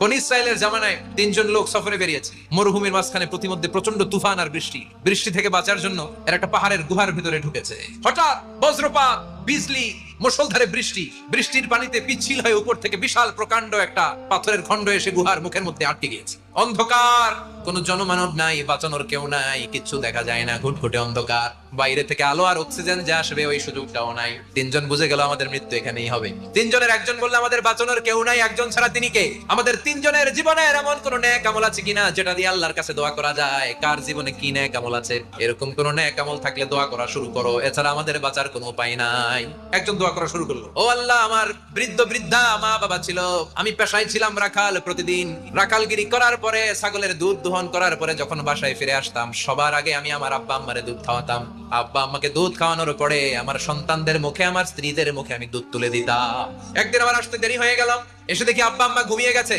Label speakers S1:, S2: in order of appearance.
S1: বনী ইসরায়েলের জামানায় তিনজন লোক সফরে বেরিয়েছে। মরুভূমির মাঝখানে প্রতিমধ্যে প্রচন্ড তুফান আর বৃষ্টি। বৃষ্টি থেকে বাঁচার জন্য এরা একটা পাহাড়ের গুহার ভিতরে ঢুকেছে। হঠাৎ বজ্রপাত, বিজলি, মুষলধারে বৃষ্টি। বৃষ্টির পানিতে পিচ্ছিল হয়ে উপর থেকে বিশাল প্রকাণ্ড একটা পাথরের খণ্ড এসে গুহার মুখের মধ্যে আটকে গিয়েছে। অন্ধকার, কোনো জনমানব নাই, বাঁচানোর কেউ নাই, কিচ্ছু দেখা যায় না, ঘুটঘুটে অন্ধকার। বাইরে থেকে আলো আর অক্সিজেন যে আসবে ওই সুযোগটাও নাই। তিনজন বুঝে গেল আমাদের মৃত্যু এখানেই হবে। তিনজনের একজন বলল আমাদের বাঁচানোর কেউ নাই, একজন ছাড়া তিনি কে? আমাদের তিনজনের জীবনের এমন কোন নেক আমল আছে কিনা যেটা দিয়ে আল্লাহর কাছে দোয়া করা যায়? কার জীবনে কি নেক আমল আছে? এরকম কোন নেক আমল থাকলে দোয়া করা শুরু করো, এছাড়া আমাদের বাঁচার কোনো উপায় নাই। একজন দোয়া করা শুরু করলো, ও আল্লাহ, আমার বৃদ্ধ বৃদ্ধা মা বাবা ছিল, আমি পেশায় ছিলাম রাখাল। প্রতিদিন রাখালগিরি করার পরে, ছাগলের দুধ দোহন করার পরে যখন বাসায় ফিরে আসতাম, সবার আগে আমি আমার আব্বা আম্মারে দুধ খাওয়াতাম। আব্বা আম্মাকে দুধ খাওয়ানোর পরে আমার সন্তানদের মুখে, আমার স্ত্রীদের মুখে আমি দুধ তুলে দিতাম। একদিন আমার আসতে দেরি হয়ে গেল, এসে দেখি আব্বা আম্মা ঘুমিয়ে গেছে।